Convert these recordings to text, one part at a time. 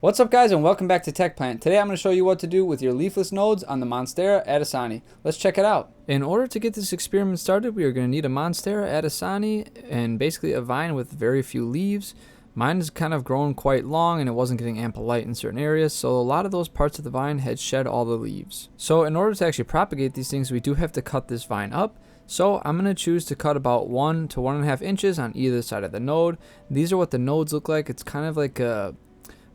What's up guys, and welcome back to Tech Plant. Today I'm going to show you what to do with your leafless nodes on the Monstera Adansonii. Let's check it out. In order to get this experiment started, we are going to need a Monstera Adansonii and basically a vine with very few leaves. Mine has kind of grown quite long and it wasn't getting ample light in certain areas, so a lot of those parts of the vine had shed all the leaves. So in order to actually propagate these things, we do have to cut this vine up. So I'm going to choose to cut about 1 to 1.5 inches on either side of the node. These are what the nodes look like. It's kind of like a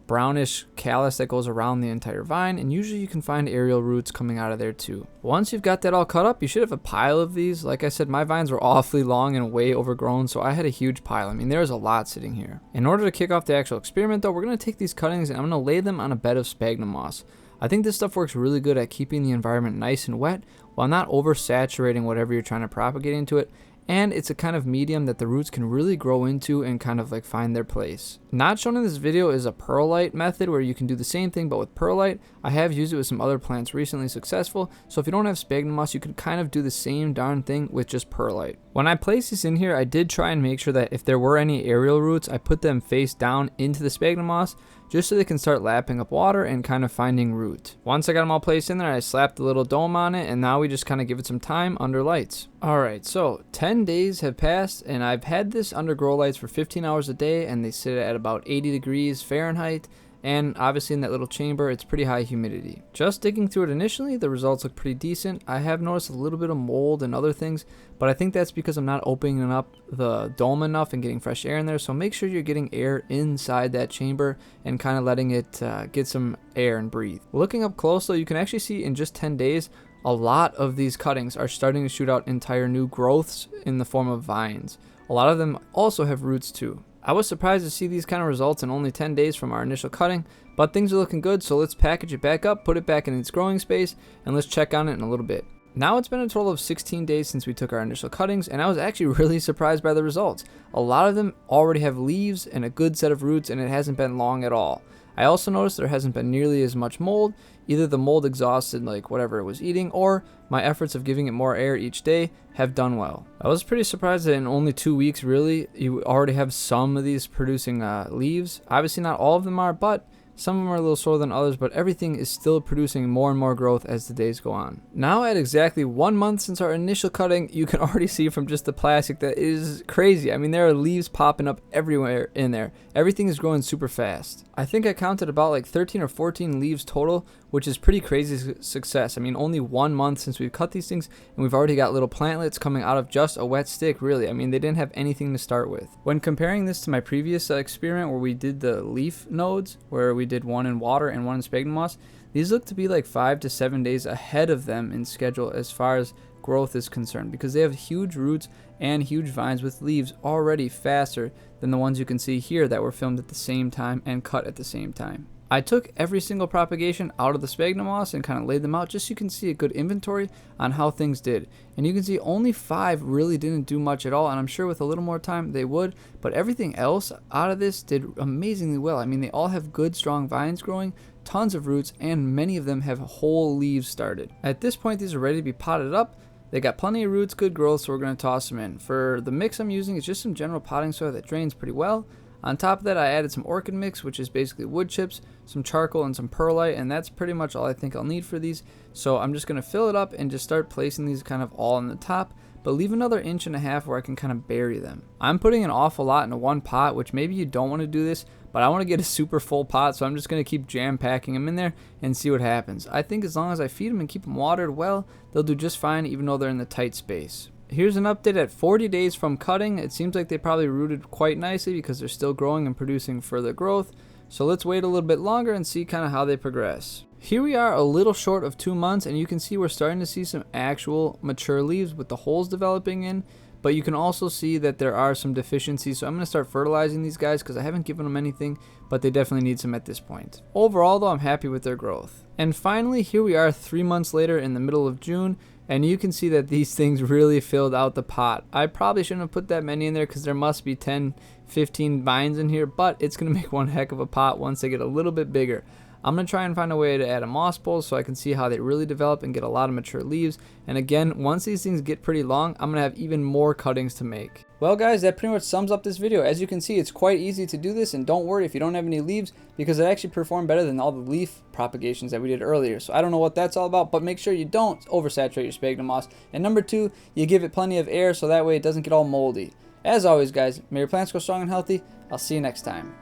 brownish callus that goes around the entire vine, and usually you can find aerial roots coming out of there too. Once you've got that all cut up, you should have a pile of these. Like I said, my vines were awfully long and way overgrown, so I had a huge pile. I mean, there was a lot sitting here. In order to kick off the actual experiment though, we're going to take these cuttings and I'm going to lay them on a bed of sphagnum moss. I think this stuff works really good at keeping the environment nice and wet while not oversaturating whatever you're trying to propagate into it. And it's a kind of medium that the roots can really grow into and kind of like find their place. Not shown in this video is a perlite method where you can do the same thing but with perlite. I have used it with some other plants recently successful, so if you don't have sphagnum moss, you can kind of do the same darn thing with just perlite. When I placed this in here, I did try and make sure that if there were any aerial roots, I put them face down into the sphagnum moss just so they can start lapping up water and kind of finding root. Once I got them all placed in there, I slapped the little dome on it, and now we just kind of give it some time under lights. Alright, so 10 days have passed and I've had this under grow lights for 15 hours a day, and they sit at about 80 degrees Fahrenheit. And obviously in that little chamber, it's pretty high humidity. Just digging through it initially, the results look pretty decent. I have noticed a little bit of mold and other things, but I think that's because I'm not opening up the dome enough and getting fresh air in there. So make sure you're getting air inside that chamber and kind of letting it get some air and breathe. Looking up close though, you can actually see in just 10 days, a lot of these cuttings are starting to shoot out entire new growths in the form of vines. A lot of them also have roots too. I was surprised to see these kind of results in only 10 days from our initial cutting, but things are looking good, so let's package it back up, put it back in its growing space, and let's check on it in a little bit. Now it's been a total of 16 days since we took our initial cuttings, and I was actually really surprised by the results. A lot of them already have leaves and a good set of roots, and it hasn't been long at all. I also noticed there hasn't been nearly as much mold. Either the mold exhausted like whatever it was eating, or my efforts of giving it more air each day have done well. I was pretty surprised that in only 2 weeks really you already have some of these producing leaves. Obviously not all of them are, but some of them are a little slower than others, but everything is still producing more and more growth as the days go on. Now at exactly 1 month since our initial cutting, you can already see from just the plastic that it is crazy. I mean, there are leaves popping up everywhere in there. Everything is growing super fast. I think I counted about like 13 or 14 leaves total, which is pretty crazy success. I mean, only 1 month since we've cut these things, and we've already got little plantlets coming out of just a wet stick, really. I mean, they didn't have anything to start with. When comparing this to my previous experiment where we did the leaf nodes, where we did one in water and one in sphagnum moss, these look to be like 5 to 7 days ahead of them in schedule as far as growth is concerned, because they have huge roots and huge vines with leaves already faster than the ones you can see here that were filmed at the same time and cut at the same time. I took every single propagation out of the sphagnum moss and kind of laid them out just so you can see a good inventory on how things did. And you can see only 5 really didn't do much at all, and I'm sure with a little more time they would, but everything else out of this did amazingly well. I mean, they all have good strong vines growing, tons of roots, and many of them have whole leaves started. At this point, these are ready to be potted up. They got plenty of roots, good growth, so we're going to toss them in. For the mix I'm using, it's just some general potting soil that drains pretty well. On top of that, I added some orchid mix, which is basically wood chips, some charcoal, and some perlite, and that's pretty much all I think I'll need for these. So I'm just going to fill it up and just start placing these kind of all on the top, but leave another 1.5 inches where I can kind of bury them. I'm putting an awful lot into one pot, which maybe you don't want to do this, but I want to get a super full pot, so I'm just going to keep jam packing them in there and see what happens. I think as long as I feed them and keep them watered well, they'll do just fine even though they're in the tight space. Here's an update at 40 days from cutting. It seems like they probably rooted quite nicely because they're still growing and producing further growth. So let's wait a little bit longer and see kind of how they progress. Here we are a little short of 2 months, and you can see we're starting to see some actual mature leaves with the holes developing in. But you can also see that there are some deficiencies, so I'm going to start fertilizing these guys because I haven't given them anything, but they definitely need some at this point. Overall though, I'm happy with their growth. And finally, here we are 3 months later in the middle of June, and you can see that these things really filled out the pot. I probably shouldn't have put that many in there because there must be 10, 15 vines in here, but it's going to make one heck of a pot once they get a little bit bigger. I'm going to try and find a way to add a moss bowl so I can see how they really develop and get a lot of mature leaves. And again, once these things get pretty long, I'm going to have even more cuttings to make. Well guys, that pretty much sums up this video. As you can see, it's quite easy to do this, and don't worry if you don't have any leaves, because it actually performed better than all the leaf propagations that we did earlier. So I don't know what that's all about, but make sure you don't oversaturate your sphagnum moss. And number 2, you give it plenty of air so that way it doesn't get all moldy. As always guys, may your plants grow strong and healthy. I'll see you next time.